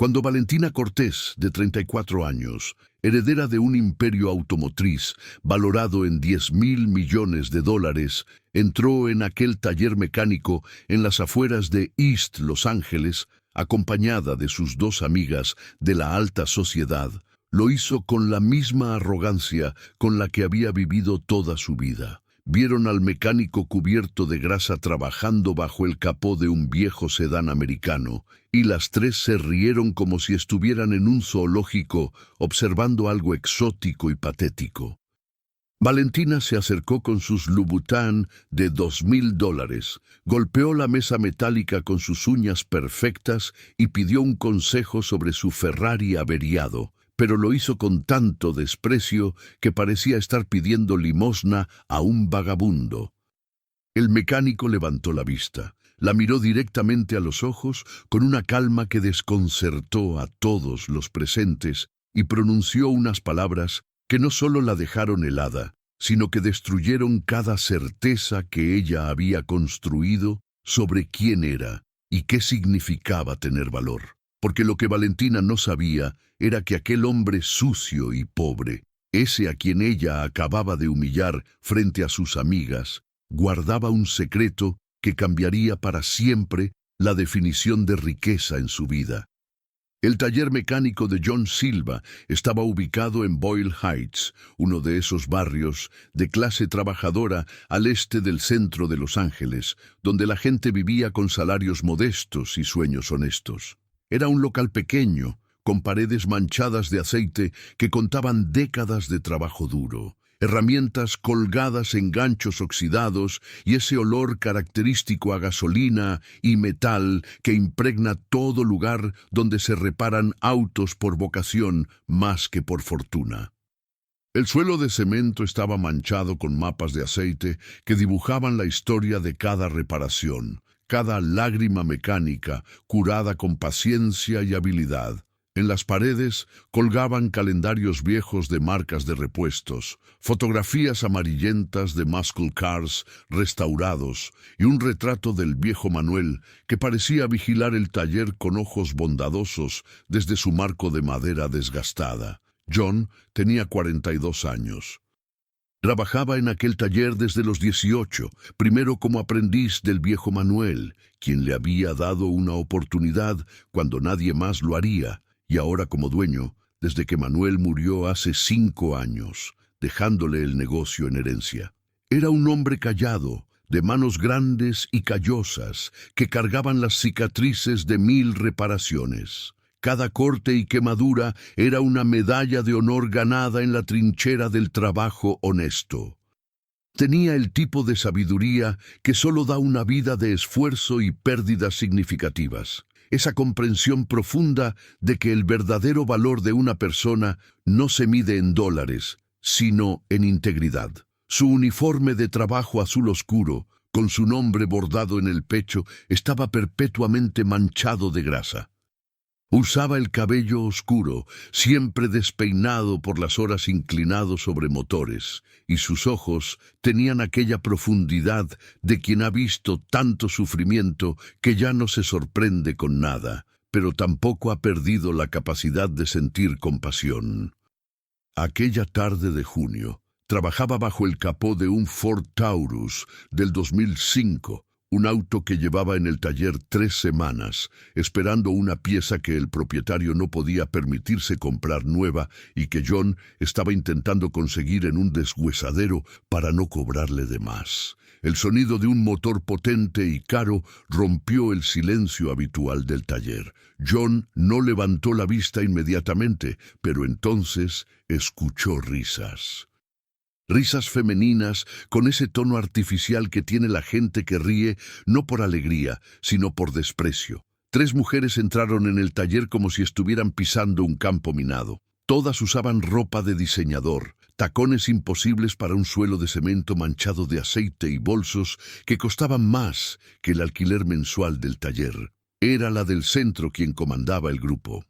Cuando Valentina Cortés, de 34 años, heredera de un imperio automotriz valorado en $10.000 millones, entró en aquel taller mecánico en las afueras de East Los Ángeles, acompañada de sus dos amigas de la alta sociedad, lo hizo con la misma arrogancia con la que había vivido toda su vida. Vieron al mecánico cubierto de grasa trabajando bajo el capó de un viejo sedán americano, y las tres se rieron como si estuvieran en un zoológico observando algo exótico y patético. Valentina se acercó con sus Louboutin de $2.000, golpeó la mesa metálica con sus uñas perfectas y pidió un consejo sobre su Ferrari averiado, pero lo hizo con tanto desprecio que parecía estar pidiendo limosna a un vagabundo. El mecánico levantó la vista, la miró directamente a los ojos con una calma que desconcertó a todos los presentes y pronunció unas palabras que no solo la dejaron helada, sino que destruyeron cada certeza que ella había construido sobre quién era y qué significaba tener valor. Porque lo que Valentina no sabía era que aquel hombre sucio y pobre, ese a quien ella acababa de humillar frente a sus amigas, guardaba un secreto que cambiaría para siempre la definición de riqueza en su vida. El taller mecánico de John Silva estaba ubicado en Boyle Heights, uno de esos barrios de clase trabajadora al este del centro de Los Ángeles, donde la gente vivía con salarios modestos y sueños honestos. Era un local pequeño, con paredes manchadas de aceite que contaban décadas de trabajo duro, herramientas colgadas en ganchos oxidados y ese olor característico a gasolina y metal que impregna todo lugar donde se reparan autos por vocación más que por fortuna. El suelo de cemento estaba manchado con mapas de aceite que dibujaban la historia de cada reparación, cada lágrima mecánica curada con paciencia y habilidad. En las paredes colgaban calendarios viejos de marcas de repuestos, fotografías amarillentas de muscle cars restaurados y un retrato del viejo Manuel que parecía vigilar el taller con ojos bondadosos desde su marco de madera desgastada. John tenía 42 años. Trabajaba en aquel taller desde los 18, primero como aprendiz del viejo Manuel, quien le había dado una oportunidad cuando nadie más lo haría, y ahora como dueño, desde que Manuel murió hace 5 años, dejándole el negocio en herencia. Era un hombre callado, de manos grandes y callosas, que cargaban las cicatrices de 1000 reparaciones. Cada corte y quemadura era una medalla de honor ganada en la trinchera del trabajo honesto. Tenía el tipo de sabiduría que solo da una vida de esfuerzo y pérdidas significativas. Esa comprensión profunda de que el verdadero valor de una persona no se mide en dólares, sino en integridad. Su uniforme de trabajo azul oscuro, con su nombre bordado en el pecho, estaba perpetuamente manchado de grasa. Usaba el cabello oscuro, siempre despeinado por las horas inclinado sobre motores, y sus ojos tenían aquella profundidad de quien ha visto tanto sufrimiento que ya no se sorprende con nada, pero tampoco ha perdido la capacidad de sentir compasión. Aquella tarde de junio, trabajaba bajo el capó de un Ford Taurus del 2005, un auto que llevaba en el taller 3 semanas, esperando una pieza que el propietario no podía permitirse comprar nueva y que John estaba intentando conseguir en un deshuesadero para no cobrarle de más. El sonido de un motor potente y caro rompió el silencio habitual del taller. John no levantó la vista inmediatamente, pero entonces escuchó risas. Risas femeninas con ese tono artificial que tiene la gente que ríe no por alegría, sino por desprecio. 3 mujeres entraron en el taller como si estuvieran pisando un campo minado. Todas usaban ropa de diseñador, tacones imposibles para un suelo de cemento manchado de aceite y bolsos que costaban más que el alquiler mensual del taller. Era la del centro quien comandaba el grupo.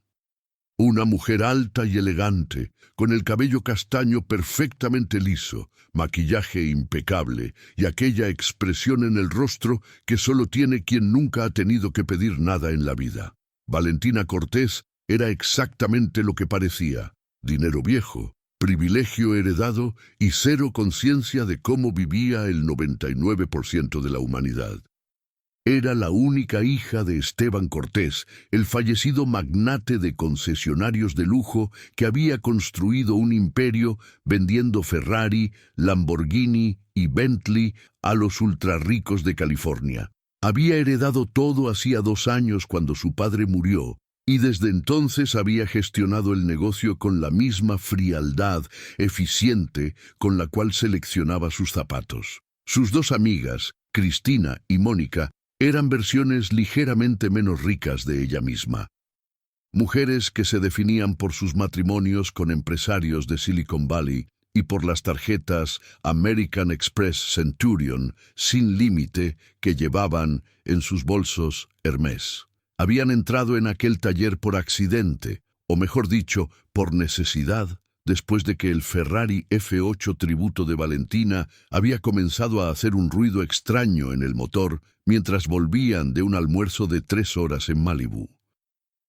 Una mujer alta y elegante, con el cabello castaño perfectamente liso, maquillaje impecable y aquella expresión en el rostro que solo tiene quien nunca ha tenido que pedir nada en la vida. Valentina Cortés Era exactamente lo que parecía: dinero viejo, privilegio heredado y cero conciencia de cómo vivía el 99% de la humanidad. Era la única hija de Esteban Cortés, el fallecido magnate de concesionarios de lujo que había construido un imperio vendiendo Ferrari, Lamborghini y Bentley a los ultrarricos de California. Había heredado todo hacía 2 años cuando su padre murió, y desde entonces había gestionado el negocio con la misma frialdad eficiente con la cual seleccionaba sus zapatos. Sus 2 amigas, Cristina y Mónica, eran versiones ligeramente menos ricas de ella misma. Mujeres que se definían por sus matrimonios con empresarios de Silicon Valley y por las tarjetas American Express Centurion sin límite que llevaban en sus bolsos Hermès. Habían entrado en aquel taller por accidente, o mejor dicho, por necesidad, después de que el Ferrari F8 tributo de Valentina había comenzado a hacer un ruido extraño en el motor mientras volvían de un almuerzo de 3 horas en Malibú.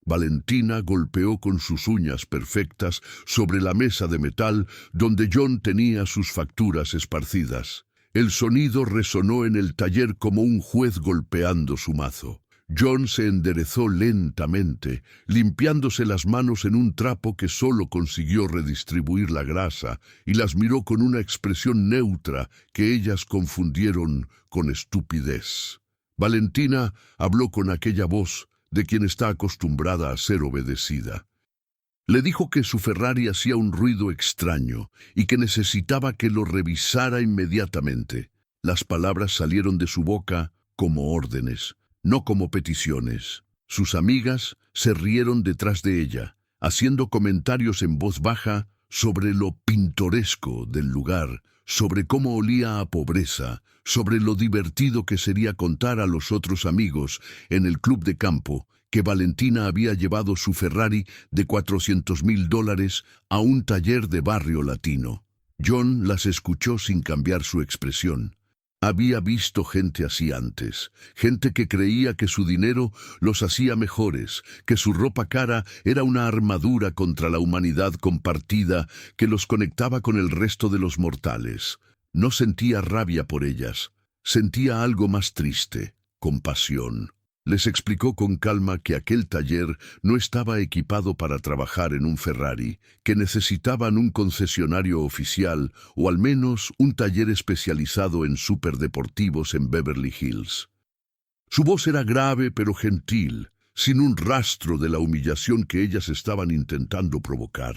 Valentina golpeó con sus uñas perfectas sobre la mesa de metal donde John tenía sus facturas esparcidas. El sonido resonó en el taller como un juez golpeando su mazo. John se enderezó lentamente, limpiándose las manos en un trapo que solo consiguió redistribuir la grasa, y las miró con una expresión neutra que ellas confundieron con estupidez. Valentina habló con aquella voz de quien está acostumbrada a ser obedecida. Le dijo que su Ferrari hacía un ruido extraño y que necesitaba que lo revisara inmediatamente. Las palabras salieron de su boca como órdenes, no como peticiones. Sus amigas se rieron detrás de ella, haciendo comentarios en voz baja sobre lo pintoresco del lugar, sobre cómo olía a pobreza, sobre lo divertido que sería contar a los otros amigos en el club de campo que Valentina había llevado su Ferrari de $400,000 a un taller de barrio latino. John las escuchó sin cambiar su expresión. Había visto gente así antes, gente que creía que su dinero los hacía mejores, que su ropa cara era una armadura contra la humanidad compartida que los conectaba con el resto de los mortales. No sentía rabia por ellas, sentía algo más triste, compasión. Les explicó con calma que aquel taller no estaba equipado para trabajar en un Ferrari, que necesitaban un concesionario oficial o al menos un taller especializado en superdeportivos en Beverly Hills. Su voz era grave pero gentil, sin un rastro de la humillación que ellas estaban intentando provocar.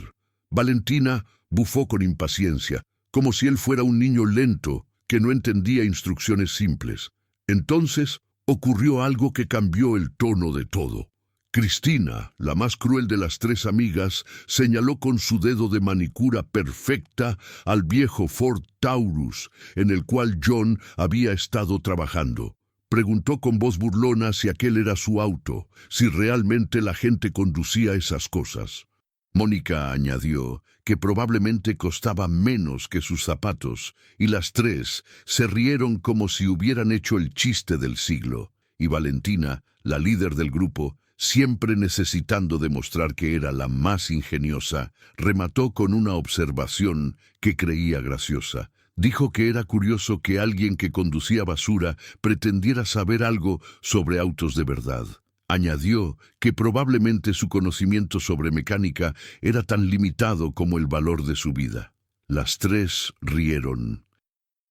Valentina bufó con impaciencia, como si él fuera un niño lento que no entendía instrucciones simples. Entonces ocurrió algo que cambió el tono de todo. Cristina, la más cruel de las 3 amigas, señaló con su dedo de manicura perfecta al viejo Ford Taurus, en el cual John había estado trabajando. Preguntó con voz burlona si aquel era su auto, si realmente la gente conducía esas cosas. Mónica añadió que probablemente costaba menos que sus zapatos, y las 3 se rieron como si hubieran hecho el chiste del siglo, y Valentina, la líder del grupo, siempre necesitando demostrar que era la más ingeniosa, remató con una observación que creía graciosa. Dijo que era curioso que alguien que conducía basura pretendiera saber algo sobre autos de verdad. Añadió que probablemente su conocimiento sobre mecánica era tan limitado como el valor de su vida. Las 3 rieron.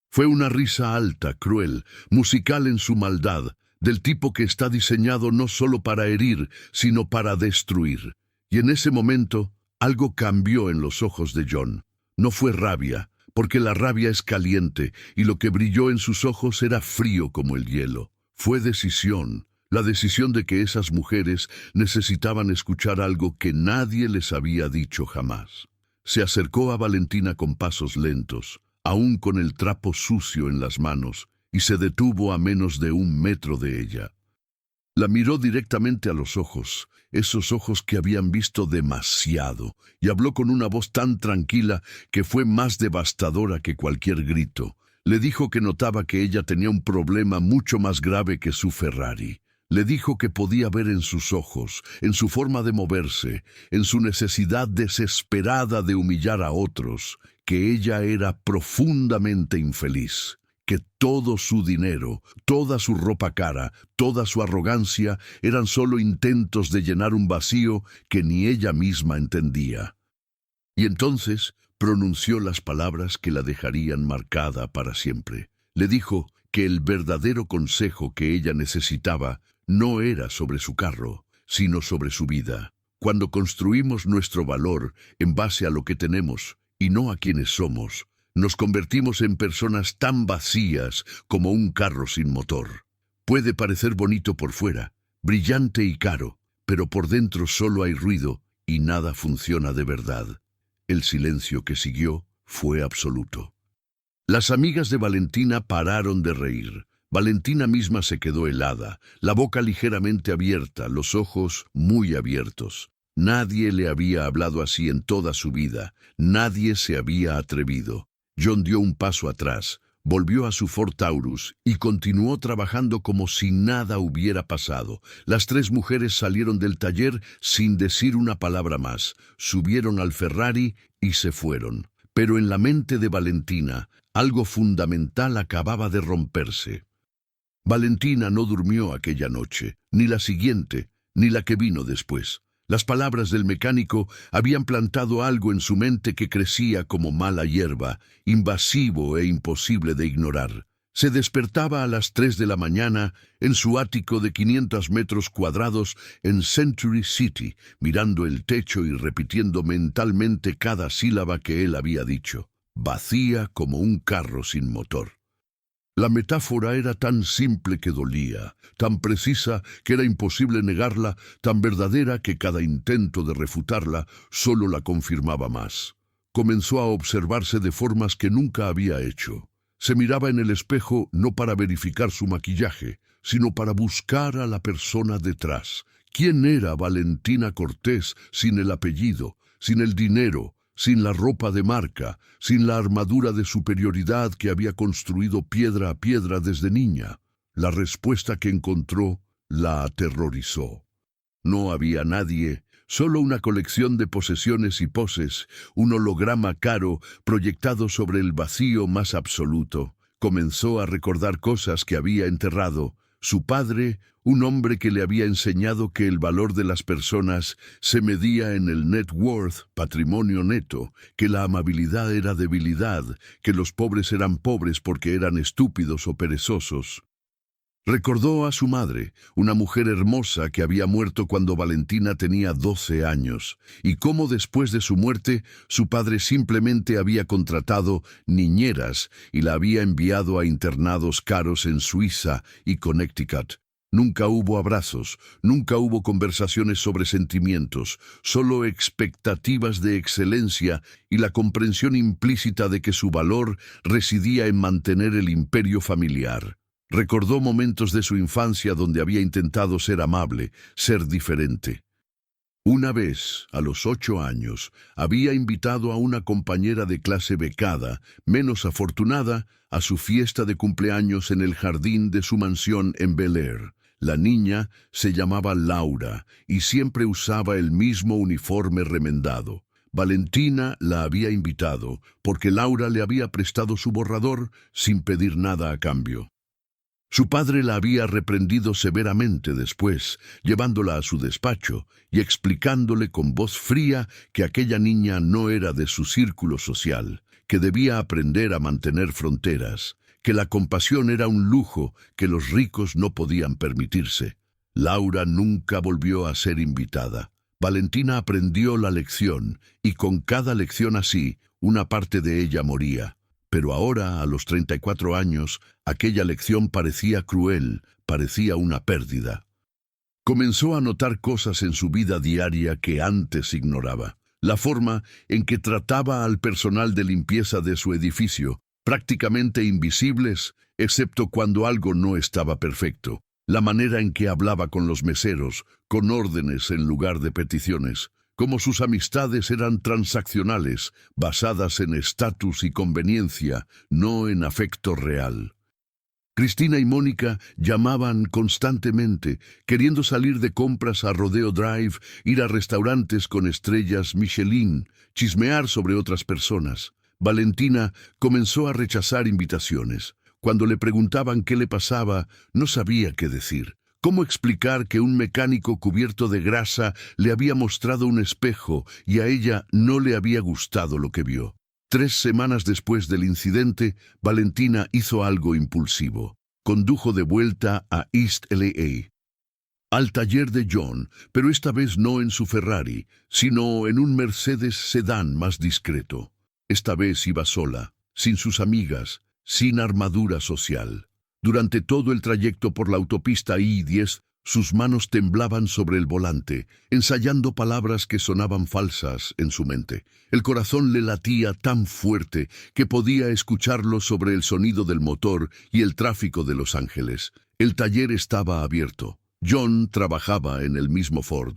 Fue una risa alta, cruel, musical en su maldad, del tipo que está diseñado no solo para herir, sino para destruir. Y en ese momento, algo cambió en los ojos de John. No fue rabia, porque la rabia es caliente, y lo que brilló en sus ojos era frío como el hielo. Fue decisión. La decisión de que esas mujeres necesitaban escuchar algo que nadie les había dicho jamás. Se acercó a Valentina con pasos lentos, aún con el trapo sucio en las manos, y se detuvo a menos de 1 metro de ella. La miró directamente a los ojos, esos ojos que habían visto demasiado, y habló con una voz tan tranquila que fue más devastadora que cualquier grito. Le dijo que notaba que ella tenía un problema mucho más grave que su Ferrari. Le dijo que podía ver en sus ojos, en su forma de moverse, en su necesidad desesperada de humillar a otros, que ella era profundamente infeliz, que todo su dinero, toda su ropa cara, toda su arrogancia eran solo intentos de llenar un vacío que ni ella misma entendía. Y entonces pronunció las palabras que la dejarían marcada para siempre. Le dijo que el verdadero consejo que ella necesitaba no era sobre su carro, sino sobre su vida. Cuando construimos nuestro valor en base a lo que tenemos y no a quienes somos, nos convertimos en personas tan vacías como un carro sin motor. Puede parecer bonito por fuera, brillante y caro, pero por dentro solo hay ruido y nada funciona de verdad. El silencio que siguió fue absoluto. Las amigas de Valentina pararon de reír. Valentina misma se quedó helada, la boca ligeramente abierta, los ojos muy abiertos. Nadie le había hablado así en toda su vida, nadie se había atrevido. John dio un paso atrás, volvió a su Ford Taurus y continuó trabajando como si nada hubiera pasado. Las tres mujeres salieron del taller sin decir una palabra más, subieron al Ferrari y se fueron. Pero en la mente de Valentina, algo fundamental acababa de romperse. Valentina no durmió aquella noche, ni la siguiente, ni la que vino después. Las palabras del mecánico habían plantado algo en su mente que crecía como mala hierba, invasivo e imposible de ignorar. Se despertaba a las 3 de la mañana en su ático de 500 metros cuadrados en Century City, mirando el techo y repitiendo mentalmente cada sílaba que él había dicho, vacía como un carro sin motor. La metáfora era tan simple que dolía, tan precisa que era imposible negarla, tan verdadera que cada intento de refutarla solo la confirmaba más. Comenzó a observarse de formas que nunca había hecho. Se miraba en el espejo no para verificar su maquillaje, sino para buscar a la persona detrás. ¿Quién era Valentina Cortés sin el apellido, sin el dinero, sin la ropa de marca, sin la armadura de superioridad que había construido piedra a piedra desde niña? La respuesta que encontró la aterrorizó. No había nadie, solo una colección de posesiones y poses, un holograma caro proyectado sobre el vacío más absoluto. Comenzó a recordar cosas que había enterrado. Su padre, un hombre que le había enseñado que el valor de las personas se medía en el net worth, patrimonio neto, que la amabilidad era debilidad, que los pobres eran pobres porque eran estúpidos o perezosos. Recordó a su madre, una mujer hermosa que había muerto cuando Valentina tenía 12 años, y cómo después de su muerte su padre simplemente había contratado niñeras y la había enviado a internados caros en Suiza y Connecticut. Nunca hubo abrazos, nunca hubo conversaciones sobre sentimientos, solo expectativas de excelencia y la comprensión implícita de que su valor residía en mantener el imperio familiar. Recordó momentos de su infancia donde había intentado ser amable, ser diferente. Una vez, a los 8 años, había invitado a una compañera de clase becada, menos afortunada, a su fiesta de cumpleaños en el jardín de su mansión en Bel Air. La niña se llamaba Laura y siempre usaba el mismo uniforme remendado. Valentina la había invitado porque Laura le había prestado su borrador sin pedir nada a cambio. Su padre la había reprendido severamente después, llevándola a su despacho y explicándole con voz fría que aquella niña no era de su círculo social, que debía aprender a mantener fronteras, que la compasión era un lujo que los ricos no podían permitirse. Laura nunca volvió a ser invitada. Valentina aprendió la lección y con cada lección así, una parte de ella moría. Pero ahora, a los 34 años, aquella lección parecía cruel, parecía una pérdida. Comenzó a notar cosas en su vida diaria que antes ignoraba. La forma en que trataba al personal de limpieza de su edificio, prácticamente invisibles, excepto cuando algo no estaba perfecto. La manera en que hablaba con los meseros, con órdenes en lugar de peticiones. Como sus amistades eran transaccionales, basadas en estatus y conveniencia, no en afecto real. Cristina y Mónica llamaban constantemente, queriendo salir de compras a Rodeo Drive, ir a restaurantes con estrellas Michelin, chismear sobre otras personas. Valentina comenzó a rechazar invitaciones. Cuando le preguntaban qué le pasaba, no sabía qué decir. ¿Cómo explicar que un mecánico cubierto de grasa le había mostrado un espejo y a ella no le había gustado lo que vio? 3 semanas después del incidente, Valentina hizo algo impulsivo. Condujo de vuelta a East LA, al taller de John, pero esta vez no en su Ferrari, sino en un Mercedes sedán más discreto. Esta vez iba sola, sin sus amigas, sin armadura social. Durante todo el trayecto por la autopista I-10, sus manos temblaban sobre el volante, ensayando palabras que sonaban falsas en su mente. El corazón le latía tan fuerte que podía escucharlo sobre el sonido del motor y el tráfico de Los Ángeles. El taller estaba abierto. John trabajaba en el mismo Ford.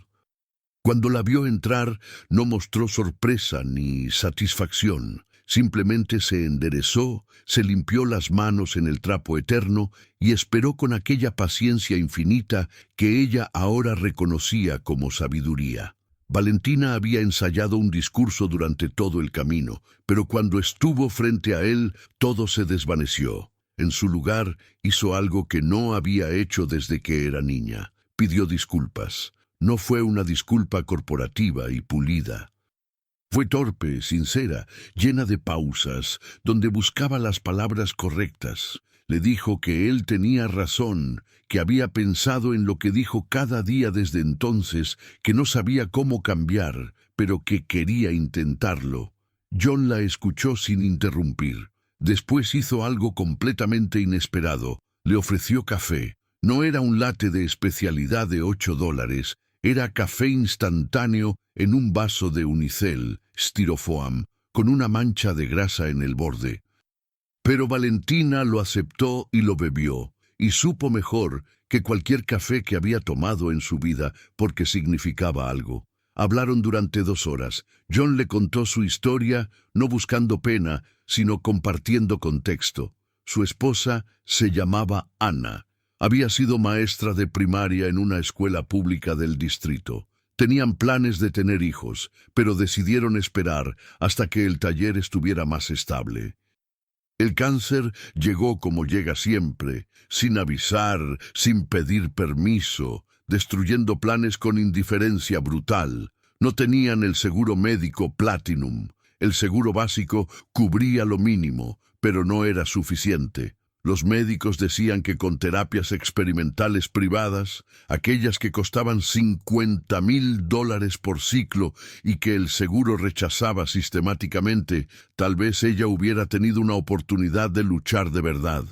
Cuando la vio entrar, no mostró sorpresa ni satisfacción. Simplemente se enderezó, se limpió las manos en el trapo eterno y esperó con aquella paciencia infinita que ella ahora reconocía como sabiduría. Valentina había ensayado un discurso durante todo el camino, pero cuando estuvo frente a él, todo se desvaneció. En su lugar, hizo algo que no había hecho desde que era niña. Pidió disculpas. No fue una disculpa corporativa y pulida. Fue torpe, sincera, llena de pausas, donde buscaba las palabras correctas. Le dijo que él tenía razón, que había pensado en lo que dijo cada día desde entonces, que no sabía cómo cambiar, pero que quería intentarlo. John la escuchó sin interrumpir. Después hizo algo completamente inesperado. Le ofreció café. No era un latte de especialidad de $8, era café instantáneo en un vaso de unicel, styrofoam, con una mancha de grasa en el borde. Pero Valentina lo aceptó y lo bebió, y supo mejor que cualquier café que había tomado en su vida porque significaba algo. Hablaron durante 2 horas. John le contó su historia, no buscando pena, sino compartiendo contexto. Su esposa se llamaba Ana. Había sido maestra de primaria en una escuela pública del distrito. Tenían planes de tener hijos, pero decidieron esperar hasta que el taller estuviera más estable. El cáncer llegó como llega siempre, sin avisar, sin pedir permiso, destruyendo planes con indiferencia brutal. No tenían el seguro médico Platinum. El seguro básico cubría lo mínimo, pero no era suficiente. Los médicos decían que con terapias experimentales privadas, aquellas que costaban $50,000 por ciclo y que el seguro rechazaba sistemáticamente, tal vez ella hubiera tenido una oportunidad de luchar de verdad.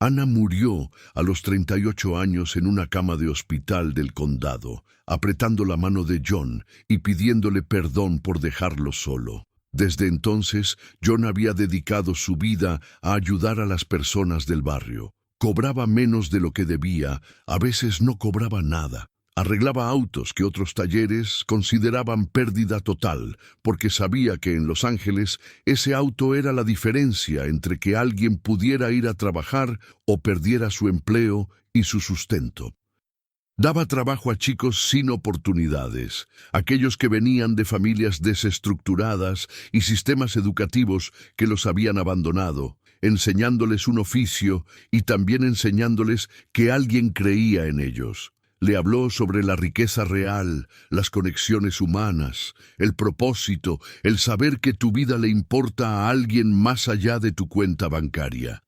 Ana murió a los 38 años en una cama de hospital del condado, apretando la mano de John y pidiéndole perdón por dejarlo solo. Desde entonces, John había dedicado su vida a ayudar a las personas del barrio. Cobraba menos de lo que debía, a veces no cobraba nada. Arreglaba autos que otros talleres consideraban pérdida total, porque sabía que en Los Ángeles ese auto era la diferencia entre que alguien pudiera ir a trabajar o perdiera su empleo y su sustento. Daba trabajo a chicos sin oportunidades, aquellos que venían de familias desestructuradas y sistemas educativos que los habían abandonado, enseñándoles un oficio y también enseñándoles que alguien creía en ellos. Le habló sobre la riqueza real, las conexiones humanas, el propósito, el saber que tu vida le importa a alguien más allá de tu cuenta bancaria.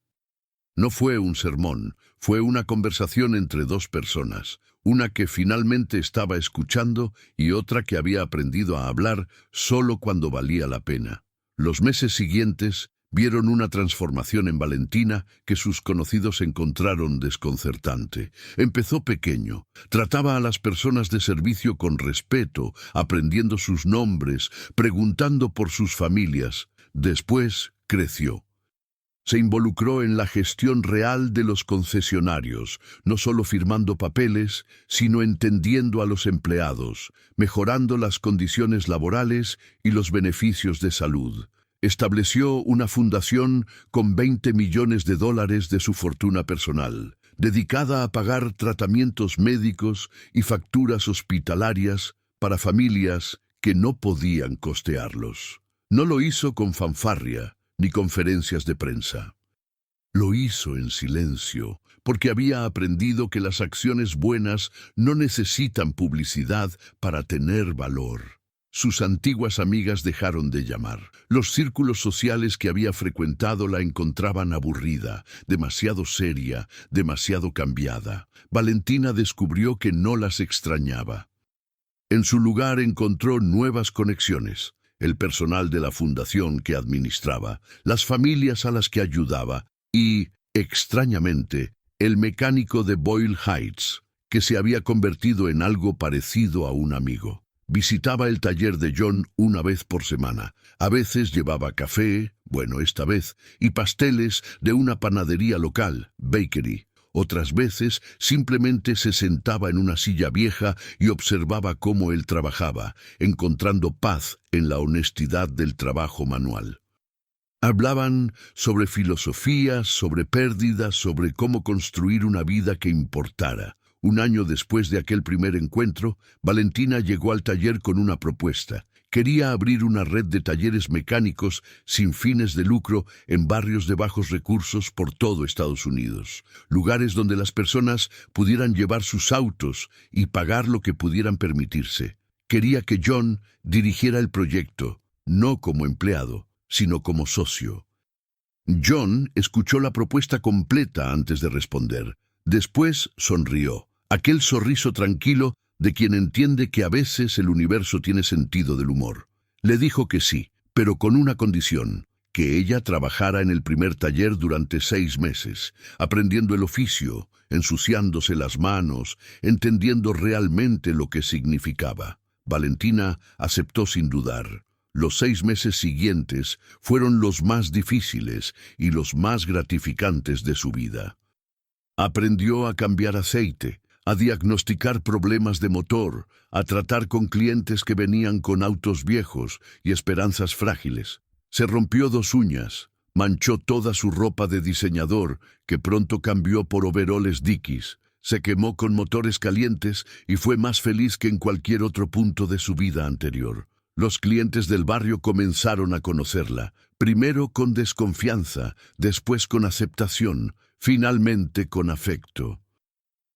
No fue un sermón, fue una conversación entre 2 personas, una que finalmente estaba escuchando y otra que había aprendido a hablar solo cuando valía la pena. Los meses siguientes vieron una transformación en Valentina que sus conocidos encontraron desconcertante. Empezó pequeño, trataba a las personas de servicio con respeto, aprendiendo sus nombres, preguntando por sus familias. Después creció. Se involucró en la gestión real de los concesionarios, no solo firmando papeles, sino entendiendo a los empleados, mejorando las condiciones laborales y los beneficios de salud. estableció una fundación con $20 millones de su fortuna personal, dedicada a pagar tratamientos médicos y facturas hospitalarias para familias que no podían costearlos. No lo hizo con fanfarria ni conferencias de prensa. Lo hizo en silencio, porque había aprendido que las acciones buenas no necesitan publicidad para tener valor. Sus antiguas amigas dejaron de llamar. Los círculos sociales que había frecuentado la encontraban aburrida, demasiado seria, demasiado cambiada. Valentina descubrió que no las extrañaba. En su lugar encontró nuevas conexiones: el personal de la fundación que administraba, las familias a las que ayudaba y, extrañamente, el mecánico de Boyle Heights, que se había convertido en algo parecido a un amigo. Visitaba el taller de John una vez por semana. A veces llevaba café, bueno, esta vez, y pasteles de una panadería local, bakery. Otras veces simplemente se sentaba en una silla vieja y observaba cómo él trabajaba, encontrando paz en la honestidad del trabajo manual. Hablaban sobre filosofía, sobre pérdidas, sobre cómo construir una vida que importara. Un año después de aquel primer encuentro, Valentina llegó al taller con una propuesta. Quería abrir una red de talleres mecánicos sin fines de lucro en barrios de bajos recursos por todo Estados Unidos, lugares donde las personas pudieran llevar sus autos y pagar lo que pudieran permitirse. Quería que John dirigiera el proyecto, no como empleado, sino como socio. John escuchó la propuesta completa antes de responder. Después sonrió, aquel sonriso tranquilo de quien entiende que a veces el universo tiene sentido del humor. Le dijo que sí, pero con una condición: que ella trabajara en el primer taller durante 6 meses, aprendiendo el oficio, ensuciándose las manos, entendiendo realmente lo que significaba. Valentina aceptó sin dudar. Los 6 meses siguientes fueron los más difíciles y los más gratificantes de su vida. Aprendió a cambiar aceite, a diagnosticar problemas de motor, a tratar con clientes que venían con autos viejos y esperanzas frágiles. Se rompió 2 uñas, manchó toda su ropa de diseñador, que pronto cambió por overoles Dickies, se quemó con motores calientes y fue más feliz que en cualquier otro punto de su vida anterior. Los clientes del barrio comenzaron a conocerla, primero con desconfianza, después con aceptación, finalmente con afecto.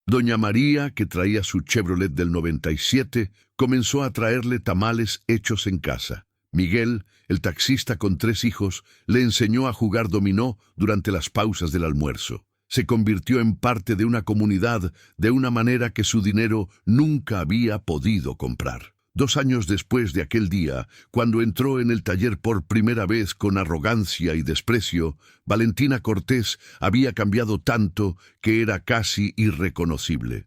Doña María, que traía su Chevrolet del 97, comenzó a traerle tamales hechos en casa. Miguel, el taxista con 3 hijos, le enseñó a jugar dominó durante las pausas del almuerzo. Se convirtió en parte de una comunidad de una manera que su dinero nunca había podido comprar. 2 años después de aquel día, cuando entró en el taller por primera vez con arrogancia y desprecio, Valentina Cortés había cambiado tanto que era casi irreconocible.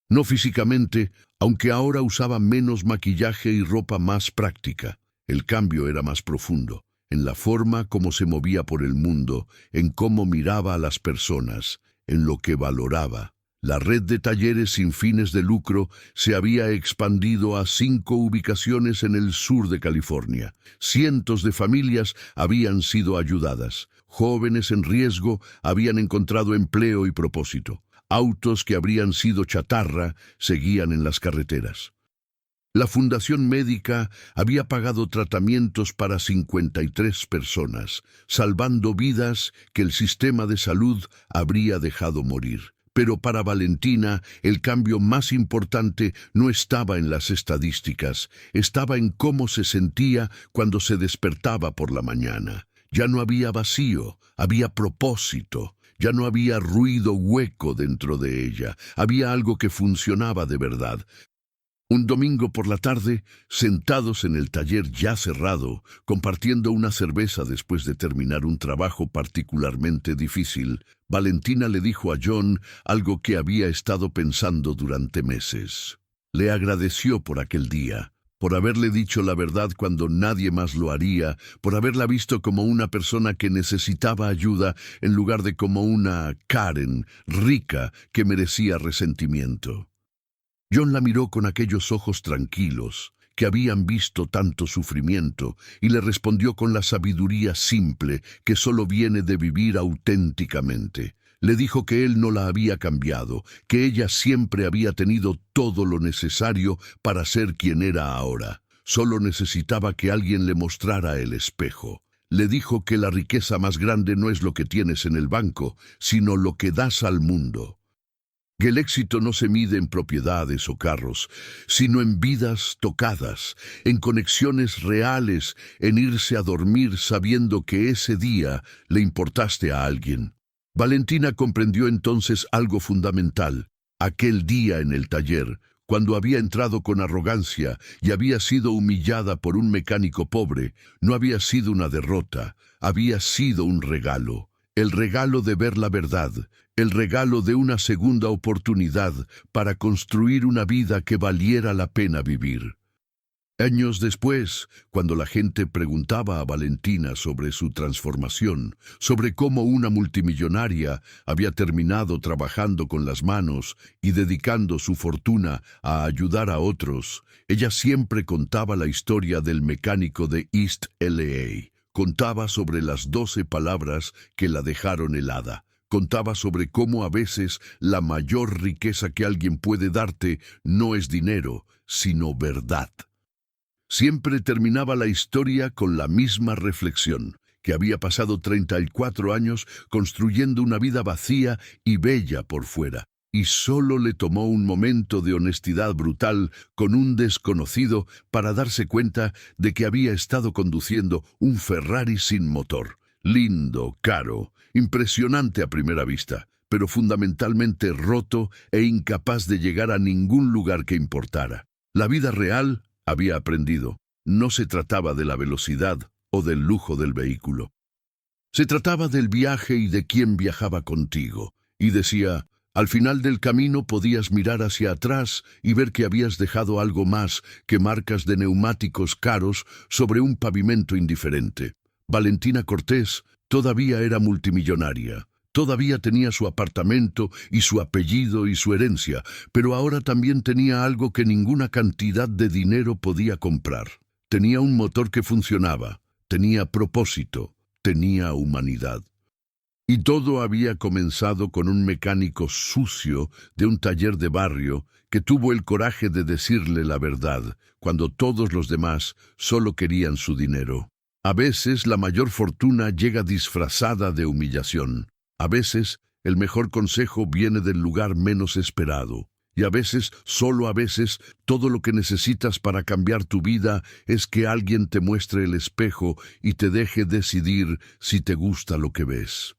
No físicamente, aunque ahora usaba menos maquillaje y ropa más práctica. El cambio era más profundo, en la forma como se movía por el mundo, en cómo miraba a las personas, en lo que valoraba. La red de talleres sin fines de lucro se había expandido a 5 ubicaciones en el sur de California. Cientos de familias habían sido ayudadas. Jóvenes en riesgo habían encontrado empleo y propósito. Autos que habrían sido chatarra seguían en las carreteras. La Fundación Médica había pagado tratamientos para 53 personas, salvando vidas que el sistema de salud habría dejado morir. Pero para Valentina, el cambio más importante no estaba en las estadísticas, estaba en cómo se sentía cuando se despertaba por la mañana. Ya no había vacío, había propósito. Ya no había ruido hueco dentro de ella, había algo que funcionaba de verdad. Un domingo por la tarde, sentados en el taller ya cerrado, compartiendo una cerveza después de terminar un trabajo particularmente difícil, Valentina le dijo a John algo que había estado pensando durante meses. Le agradeció por aquel día, por haberle dicho la verdad cuando nadie más lo haría, por haberla visto como una persona que necesitaba ayuda en lugar de como una Karen rica que merecía resentimiento. John la miró con aquellos ojos tranquilos, que habían visto tanto sufrimiento, y le respondió con la sabiduría simple que solo viene de vivir auténticamente. Le dijo que él no la había cambiado, que ella siempre había tenido todo lo necesario para ser quien era ahora. Solo necesitaba que alguien le mostrara el espejo. Le dijo que la riqueza más grande no es lo que tienes en el banco, sino lo que das al mundo. Que el éxito no se mide en propiedades o carros, sino en vidas tocadas, en conexiones reales, en irse a dormir sabiendo que ese día le importaste a alguien. Valentina comprendió entonces algo fundamental. Aquel día en el taller, cuando había entrado con arrogancia y había sido humillada por un mecánico pobre, no había sido una derrota, había sido un regalo. El regalo de ver la verdad, el regalo de una segunda oportunidad para construir una vida que valiera la pena vivir. Años después, cuando la gente preguntaba a Valentina sobre su transformación, sobre cómo una multimillonaria había terminado trabajando con las manos y dedicando su fortuna a ayudar a otros, ella siempre contaba la historia del mecánico de East LA. Contaba sobre las 12 palabras que la dejaron helada. Contaba sobre cómo a veces la mayor riqueza que alguien puede darte no es dinero, sino verdad. Siempre terminaba la historia con la misma reflexión, que había pasado 34 años construyendo una vida vacía y bella por fuera, y solo le tomó un momento de honestidad brutal con un desconocido para darse cuenta de que había estado conduciendo un Ferrari sin motor. Lindo, caro, impresionante a primera vista, pero fundamentalmente roto e incapaz de llegar a ningún lugar que importara. La vida real, había aprendido, no se trataba de la velocidad o del lujo del vehículo. Se trataba del viaje y de quién viajaba contigo. Y decía, al final del camino podías mirar hacia atrás y ver que habías dejado algo más que marcas de neumáticos caros sobre un pavimento indiferente. Valentina Cortés todavía era multimillonaria. Todavía tenía su apartamento y su apellido y su herencia, pero ahora también tenía algo que ninguna cantidad de dinero podía comprar. Tenía un motor que funcionaba, tenía propósito, tenía humanidad. Y todo había comenzado con un mecánico sucio de un taller de barrio que tuvo el coraje de decirle la verdad, cuando todos los demás solo querían su dinero. A veces la mayor fortuna llega disfrazada de humillación. A veces, el mejor consejo viene del lugar menos esperado. Y a veces, solo a veces, todo lo que necesitas para cambiar tu vida es que alguien te muestre el espejo y te deje decidir si te gusta lo que ves.